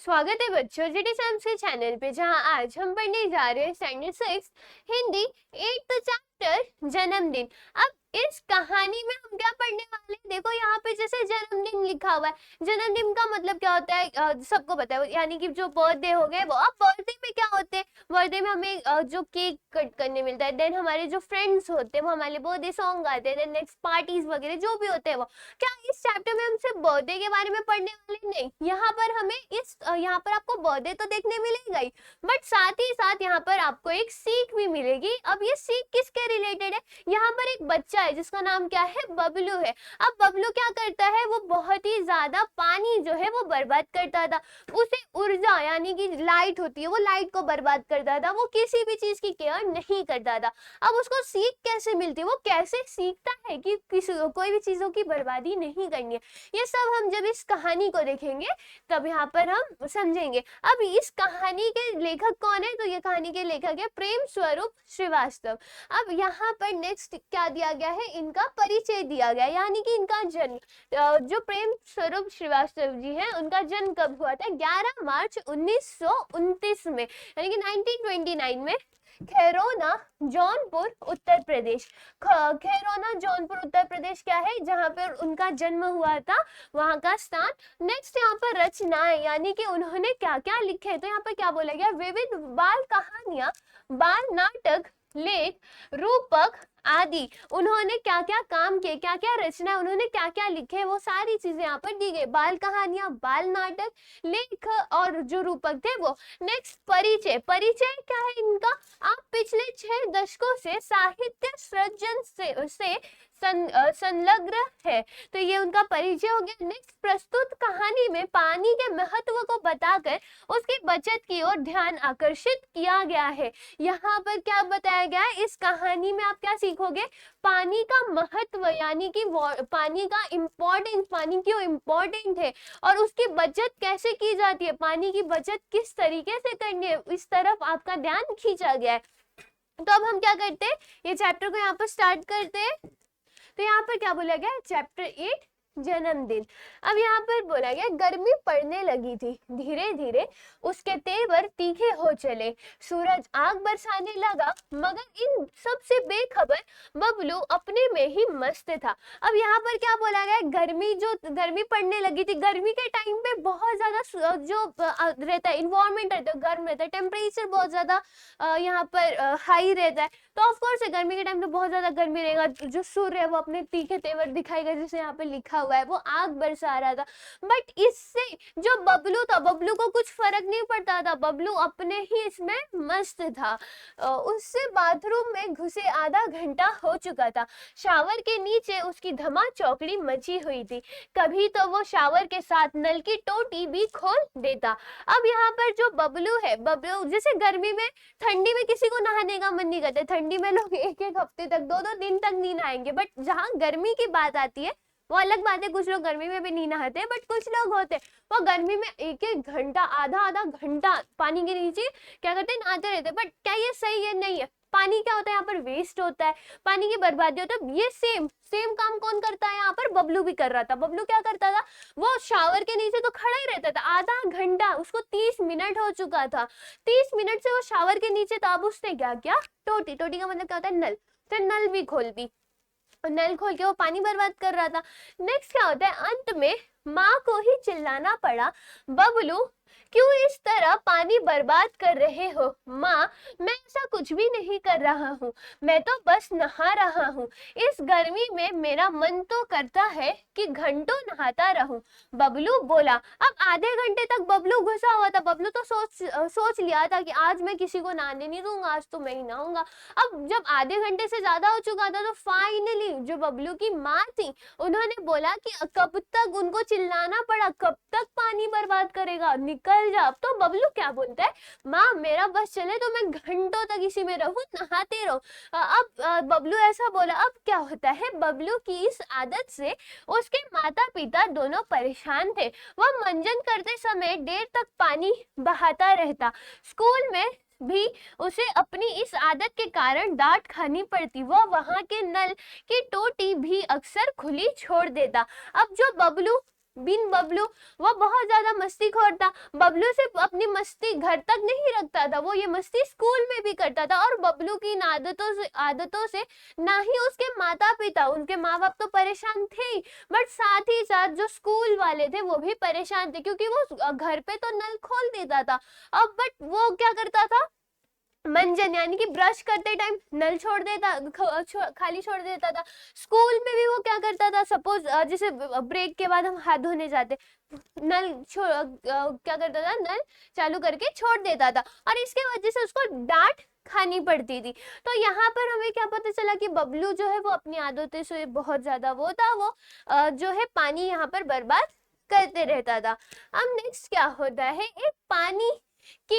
स्वागत है बच्चों जीटी साइंस के चैनल पे, जहां आज हम पढ़ने जा रहे हैं स्टैंडर्ड 6 हिंदी 8th चैप्टर जन्मदिन। अब इस कहानी में हम क्या पढ़ने वाले हैं, देखो यहाँ पे जैसे जन्मदिन लिखा हुआ है। जन्मदिन का मतलब क्या होता है, सबको पता है, यानी कि जो बर्थडे हो गए वो। अब बर्थडे में क्या होते हैं, बर्थडे में हमें जो केक कट करने मिलता है, देन हमारे जो फ्रेंड्स होते हैं वो हमारे बर्थडे सॉन्ग गाते हैं, देन नेक्स्ट पार्टीज वगैरह जो भी होते हैं वो। क्या इस चैप्टर में हम सिर्फ बर्थडे के बारे में पढ़ने वाले नहीं, यहाँ पर हमें यहाँ पर आपको बर्थडे तो देखने मिलेगा ही, बट साथ ही साथ यहाँ पर आपको एक सीख भी मिलेगी। अब ये सीख किसके रिलेटेड है, यहाँ पर एक बच्चा है जिसका नाम क्या है, बबलू है। अब बबलू क्या करता है, वो बहुत ही ज्यादा पानी जो है वो बर्बाद करता था। उसे ऊर्जा यानी कि लाइट होती है, वो लाइट को बर्बाद करता था, वो किसी भी चीज की केयर नहीं करता था। अब उसको सीख कैसे मिलती है, वो कैसे सीखता है कि कोई भी चीजों की बर्बादी नहीं करनी है, ये सब हम जब इस कहानी को देखेंगे तब यहाँ पर हम समझेंगे। अब इस कहानी के लेखक कौन है, तो ये कहानी के लेखक है प्रेम स्वरूप श्रीवास्तव। अब यहाँ पर नेक्स्ट क्या दिया गया है, इनका परिचय दिया गया, यानी कि इनका जन्म, जो प्रेम स्वरूप श्रीवास्तव जी हैं उनका जन्म कब हुआ था, 11 मार्च 1929 में, यानी कि 1929 में, खैरोना जौनपुर उत्तर प्रदेश। खैरोना जौनपुर उत्तर प्रदेश क्या है, जहां पर उनका जन्म हुआ था, वहां का स्थान। नेक्स्ट यहाँ पर रचनाएं, यानी कि उन्होंने क्या क्या लिखे, तो यहाँ पर क्या बोला गया, विविध बाल कहानियां, बाल नाटक, लेख, रूपक आदि उन्होंने क्या क्या काम किए, क्या क्या रचना उन्होंने क्या क्या लिखे, वो सारी चीजें यहाँ पर दी गई। बाल कहानियां, बाल नाटक, लेख और जो रूपक थे वो। नेक्स्ट परिचय, परिचय क्या है इनका, आप पिछले 6 दशकों से साहित्य सृजन से संलग्न है, तो ये उनका परिचय हो गया। नेक्स्ट प्रस्तुत कहानी में पानी के महत्व को बताकर उसकी बचत की ओर ध्यान आकर्षित किया गया है। यहाँ पर क्या बताया गया है, इस कहानी में आप क्या सीखोगे, पानी का महत्व, यानी कि पानी का इम्पोर्टेंस, पानी क्यों इम्पोर्टेंट है और उसकी बचत कैसे की जाती है, पानी की बचत किस तरीके से करनी है, इस तरफ आपका ध्यान खींचा गया है। तो अब हम क्या करते हैं, ये चैप्टर को यहाँ पर स्टार्ट करते हैं। तो यहाँ पर क्या बोला गया, चैप्टर 8 जन्मदिन। अब यहाँ पर बोला गया, गर्मी पड़ने लगी थी, धीरे धीरे उसके तेवर तीखे हो चले, सूरज आग बरसाने लगा, मगर इन सब से बेखबर बबलू अपने में ही मस्त था। अब यहाँ पर क्या बोला गया, गर्मी पड़ने लगी थी, गर्मी के टाइम पे बहुत ज्यादा जो रहता है, इन्वायरमेंट रहता है, गर्म रहता है, टेम्परेचर बहुत ज्यादा यहाँ पर हाई रहता है, तो ऑफकोर्स गर्मी के टाइम पे बहुत ज्यादा गर्मी रहेगा, जो सूर्य है वो अपने तीखे तेवर दिखाएगा, जैसे यहाँ पे लिखा हुआ है, वो आग बरसा रहा था। बट इससे जो बबलू था, बबलू को कुछ फर्क नहीं पड़ता था, बबलू अपने ही इसमें मस्त था। उससे बाथरूम में घुसे आधा घंटा हो चुका था, शावर के नीचे उसकी धमा चौकड़ी मची हुई थी, कभी तो वो शावर के साथ नल की टोटी भी खोल देता। अब यहाँ पर जो बबलू है, बबलू जैसे गर्मी में, ठंडी में किसी को नहाने का मन नहीं करता, ठंडी में लोग एक एक हफ्ते तक, 2-2 दिन तक नहीं नहाएंगे, बट जहाँ गर्मी की बात आती है वो अलग बात है, कुछ लोग गर्मी में भी नहीं नहाते, बट कुछ लोग होते वो गर्मी में एक एक घंटा, आधा आधा घंटा पानी के नीचे क्या करते, नहाते रहते। बट क्या ये सही है, नहीं है। पानी क्या होता है, यहाँ पर वेस्ट होता है, पानी की बर्बादी होता है। ये सेम काम कौन करता है, यहाँ पर बबलू भी कर रहा था। बबलू क्या करता था, वो शावर के नीचे तो खड़ा ही रहता था आधा घंटा, उसको 30 मिनट हो चुका था, 30 मिनट से वो शावर के नीचे था। अब उसने क्या किया, टोटी का मतलब क्या होता है, नल, तो नल भी खोल दी, नल खोल के वो पानी बर्बाद कर रहा था। नेक्स्ट क्या होता है, अंत में माँ को ही चिल्लाना पड़ा, बबलू क्यों इस तरह पानी बर्बाद कर रहे हो, माँ मैं ऐसा कुछ भी नहीं कर रहा हूँ, मैं तो बस नहा रहा हूँ, इस गर्मी में मेरा मन तो करता है कि घंटों नहाता रहूं, बबलू बोला। अब आधे घंटे तक बबलू घुसा हुआ था, बबलू तो सोच लिया था कि आज मैं किसी को नहाने नहीं दूंगा, आज तो मैं ही नहाऊंगा। अब जब आधे घंटे से ज्यादा हो चुका था, तो फाइनली जो बबलू की माँ थी उन्होंने बोला कि कब तक उनको चिल्लाना पड़ा, कब तक पानी बर्बाद करेगा, निकल जा। अब तो बबलू क्या बोलता है, माँ मेरा बस चले तो मैं घंटों तक इसी में रहूं, नहाते रहो। अब बबलू ऐसा बोला। अब क्या होता है, बबलू की इस आदत से उसके माता पिता दोनों परेशान थे। वह मंजन करते समय देर तक पानी बहाता रहता, स्कूल में भी उसे अपनी इस आदत के कारण डांट खानी पड़ती, वह वहां के नल की टोटी भी अक्सर खुली छोड़ देता। अब जो बबलू बिन बबलू वो बहुत ज्यादा मस्तीखोर था। बबलू सिर्फ अपनी मस्ती घर तक नहीं रखता था, वो ये मस्ती स्कूल में भी करता था। और बबलू की इन आदतों से ना ही उसके माता पिता, उनके माँ बाप तो परेशान थे ही, बट साथ ही साथ जो स्कूल वाले थे वो भी परेशान थे, क्योंकि वो घर पे तो नल खोल देता था। अब बट वो क्या करता था, मंजन यानी कि ब्रश करते टाइम नल छोड़ देता, खाली छोड़ देता था। स्कूल में भी वो क्या करता था, सपोज जैसे ब्रेक के बाद हम हाथ धोने जाते, नल क्या करता था, नल चालू करके छोड़ देता था, और इसके वजह से उसको डांट खानी पड़ती थी। तो यहाँ पर हमें क्या पता चला कि बबलू जो है वो अपनी आदतों से बहुत ज्यादा वो था, वो जो है पानी यहाँ पर बर्बाद करते रहता था। अब नेक्स्ट क्या होता है, एक पानी की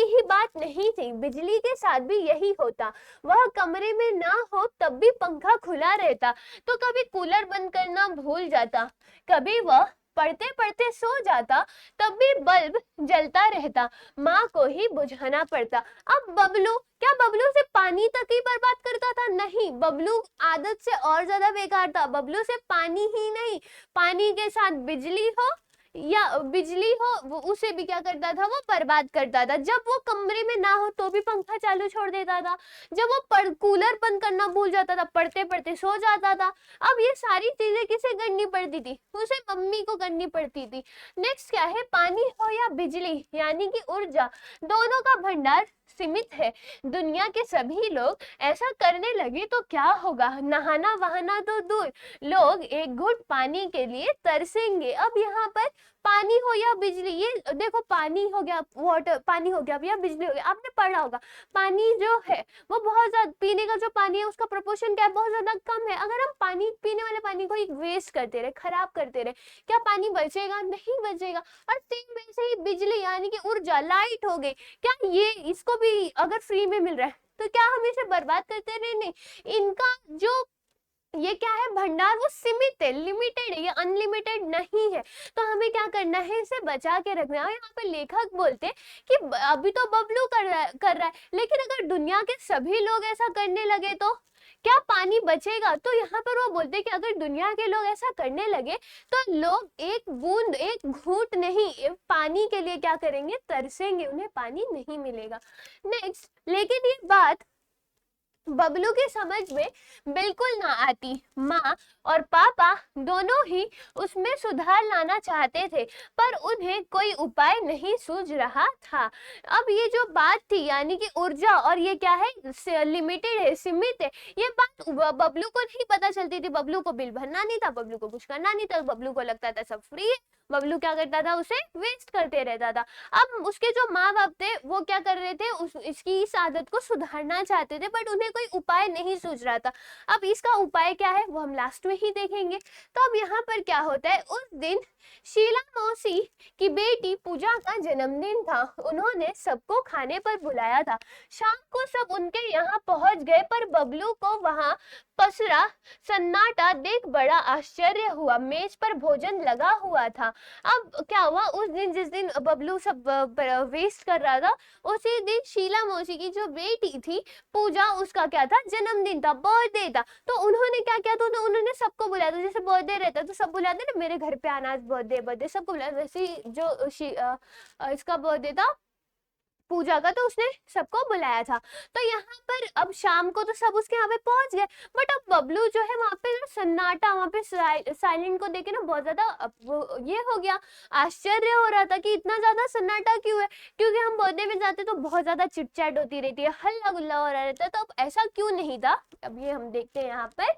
ही बात नहीं थी, बिजली के साथ भी यही होता। वह कमरे में ना हो तब भी पंखा खुला रहता, तो कभी कूलर बंद करना भूल जाता, कभी वह पढ़ते पढ़ते सो जाता, तब भी बल्ब जलता रहता, माँ को ही बुझाना पड़ता। अब बबलू, क्या बबलू से पानी तक ही बर्बाद करता था? नहीं, बबलू आदत से और ज्यादा बेकार था। बबलू से पानी ही नहीं, पानी के साथ बिजली हो या बिजली हो, वो उसे भी क्या करता था, वो बर्बाद करता था। जब वो कमरे में ना हो तो भी पंखा चालू छोड़ देता था, जब वो कूलर बंद करना भूल जाता था, पढ़ते पढ़ते सो जाता था। अब ये सारी चीजें किसे करनी पड़ती थी, उसे मम्मी को करनी पड़ती थी। नेक्स्ट क्या है, पानी हो या बिजली यानी कि ऊर्जा, दोनों का भंडार सीमित है। दुनिया के सभी लोग ऐसा करने लगे तो क्या होगा, नहाना वहाना तो दूर, लोग एक घुट पानी के लिए तरसेंगे। अब यहाँ पर पानी हो या बिजली, ये देखो पानी हो गया, वाटर पानी हो गया या बिजली हो गया, आपने पढ़ा होगा पानी जो है वो बहुत ज्यादा, पीने का जो पानी है उसका प्रोपोर्शन क्या है, बहुत ज्यादा कम है। अगर हम पानी, पीने वाले पानी को वेस्ट करते रहे, खराब करते रहे, क्या पानी बचेगा? नहीं बचेगा। और सेम वैसे ही बिजली यानी कि ऊर्जा, लाइट हो गई, क्या ये इसको भी अगर फ्री में मिल रहा है तो क्या हम इसे बर्बाद करते रहे? नहीं, इनका जो ये क्या है, भंडार वो सीमित है, लिमिटेड है, ये अनलिमिटेड नहीं है। तो हमें क्या करना है, इसे बचा के रखना है। और यहाँ पे लेखक बोलते हैं कि अभी तो बबलू कर रहा है, लेकिन अगर दुनिया के सभी लोग ऐसा करने लगे तो क्या पानी बचेगा? तो यहाँ पर वो बोलते हैं कि अगर दुनिया के लोग ऐसा करने लगे तो लोग एक बूंद, एक घूंट नहीं पानी के लिए क्या करेंगे, तरसेंगे, उन्हें पानी नहीं मिलेगा। नेक्स्ट, लेकिन ये बात बबलू की समझ में बिल्कुल ना आती। माँ और पापा दोनों ही उसमें सुधार लाना चाहते थे, पर उन्हें कोई उपाय नहीं सूझ रहा था। अब ये जो बात थी यानी कि ऊर्जा, और ये क्या है, लिमिटेड है, सीमित है, ये बात बबलू को नहीं पता चलती थी। बबलू को बिल भरना नहीं था, बबलू को कुछ करना नहीं था, बबलू को लगता था सब फ्री है। बबलू क्या करता था, उसे वेस्ट करते रहता था। अब उसके जो माँ बाप थे वो क्या कर रहे थे, इसकी इस आदत को सुधारना चाहते थे, बट उन्हें कोई उपाय नहीं सूझ रहा था। अब इसका उपाय क्या है वो हम लास्ट में ही देखेंगे। तो अब यहाँ पर क्या होता है, उस दिन शीला मौसी की बेटी पूजा का जन्मदिन था। उन्होंने सबको खाने पर बुलाया था। शाम को सब उनके यहाँ पहुंच गए, पर बबलू को वहां पसरा सन्नाटा देख बड़ा आश्चर्य हुआ। मेज पर भोजन लगा हुआ था। अब क्या हुआ, उस दिन जिस दिन बबलू सब वेस्ट कर रहा था, उसी दिन शीला मौसी की जो बेटी थी पूजा, उसका क्या था, जन्मदिन था, बर्थडे था। तो उन्होंने क्या किया, तो उन्होंने सबको बुलाया था। जैसे बर्थडे रहता तो सब बुलाते ना, मेरे घर पे आना, आज बर्थडे बर्थडे सबको बुलाया। वैसे ही जो इसका बर्थडे था पूजा का, तो उसने सबको बुलाया था। तो यहाँ पर अब शाम को तो सब उसके यहाँ पे पहुंच गए, बट अब बबलू जो है वहां पे ना सन्नाटा, वहां पे साइलेंट को देखे ना बहुत ज्यादा ये हो गया, आश्चर्य हो रहा था कि इतना ज्यादा सन्नाटा क्यों है। क्योंकि हम बर्थडे में जाते तो बहुत ज्यादा चिटचैट होती रहती है, हल्ला गुल्ला हो रहा रहता है, तो अब ऐसा क्यों नहीं था। अब ये हम देखते हैं यहाँ पर,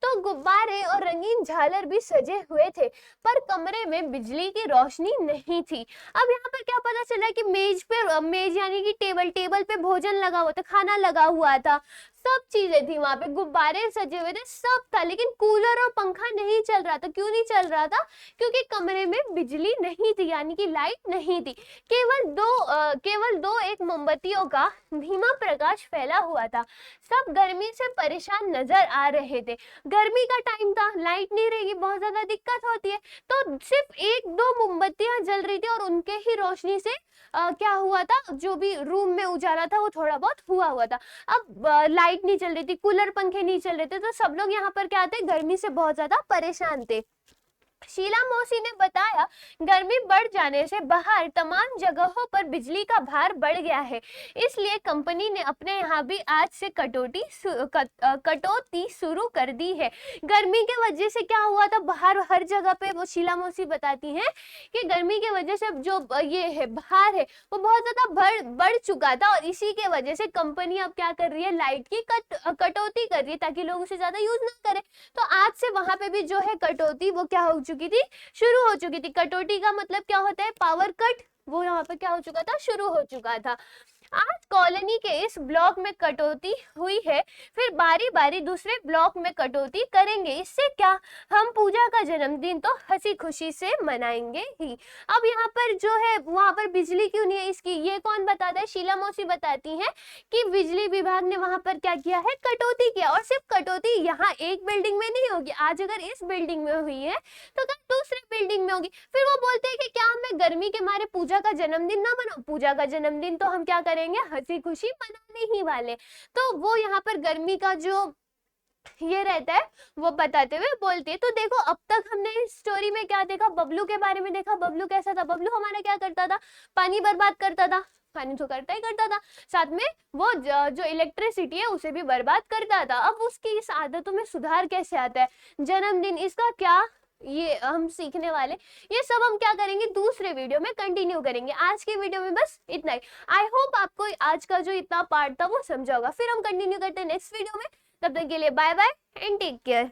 तो गुब्बारे और रंगीन झालर भी सजे हुए थे, पर कमरे में बिजली की रोशनी नहीं थी। अब यहाँ पर क्या पता चला कि मेज यानी कि टेबल पे भोजन लगा हुआ था, खाना लगा हुआ था, सब चीजें थी वहां पे, गुब्बारे सजे हुए थे, सब था, लेकिन कूलर और पंखा नहीं चल रहा था। क्यों नहीं चल रहा था? क्योंकि कमरे में बिजली नहीं थी, यानी कि लाइट नहीं थी। केवल दो एक मोमबत्तियों का धीमा प्रकाश फैला हुआ था। सब गर्मी से परेशान नजर आ रहे थे। गर्मी का टाइम था, लाइट नहीं रहेगी, बहुत ज्यादा दिक्कत होती है, तो सिर्फ एक दो मोमबत्तियां जल रही थी, और उनके ही रोशनी से क्या हुआ था, जो भी रूम में उजाला था वो थोड़ा बहुत हुआ था। अब लाइट नहीं चल रही थी, कूलर पंखे नहीं चल रहे थे, तो सब लोग यहाँ पर क्या थे, गर्मी से बहुत ज्यादा परेशान थे। शीला मौसी ने बताया, गर्मी बढ़ जाने से बाहर तमाम जगहों पर बिजली का भार बढ़ गया है, इसलिए कंपनी ने अपने यहाँ भी आज से कटौती शुरू कर दी है। गर्मी के वजह से क्या हुआ था, बाहर हर जगह पे, वो शीला मौसी बताती हैं कि गर्मी के वजह से जो ये है भार है वो बहुत ज्यादा बढ़ चुका था, और इसी के वजह से कंपनी अब क्या कर रही है, लाइट की कटौती कर रही है ताकि लोग उसे ज्यादा यूज ना करें। तो आज से वहां पे भी जो है कटौती वो क्या हो चुकी थी, शुरू हो चुकी थी। कटौती का मतलब क्या होता है, पावर कट, वो यहाँ पे क्या हो चुका था, शुरू हो चुका था। आज कॉलोनी के इस ब्लॉक में कटौती हुई है, फिर बारी बारी दूसरे ब्लॉक में कटौती करेंगे। इससे क्या, हम पूजा का जन्मदिन तो हंसी खुशी से मनाएंगे ही। अब यहाँ पर जो है वहां पर बिजली क्यों नहीं है इसकी, ये कौन बताता है, शीला मौसी बताती हैं कि बिजली विभाग ने वहां पर क्या किया है, कटौती किया। और सिर्फ कटौती यहाँ एक बिल्डिंग में नहीं होगी, आज अगर इस बिल्डिंग में हुई है तो कल दूसरे बिल्डिंग में होगी। फिर वो बोलते हैं कि क्या मैं गर्मी के मारे पूजा का जन्मदिन ना मनाऊं, पूजा का जन्मदिन तो हम क्या करेंगे, हंसी खुशी मनाने ही वाले। तो वो यहाँ पर गर्मी का जो ये रहता है वो बताते हुए बोलते हैं। तो देखो अब तक हमने इस स्टोरी में क्या देखा, बबलू के बारे में देखा। बबलू कैसा था, बबलू हमारा क्या करता था, पानी बर्बाद करता था, पानी तो करता ही करता था, साथ में वो जो इलेक्ट्रिसिटी है उसे भी बर्बाद करता था। अब उसकी इस आदतों में सुधार कैसे आता है, जन्मदिन इसका क्या, ये हम सीखने वाले, ये सब हम क्या करेंगे दूसरे वीडियो में कंटिन्यू करेंगे। आज के वीडियो में बस इतना ही। आई होप आपको आज का जो इतना पार्ट था वो समझा होगा। फिर हम कंटिन्यू करते हैं नेक्स्ट वीडियो में। तब तक के लिए bye bye and take care.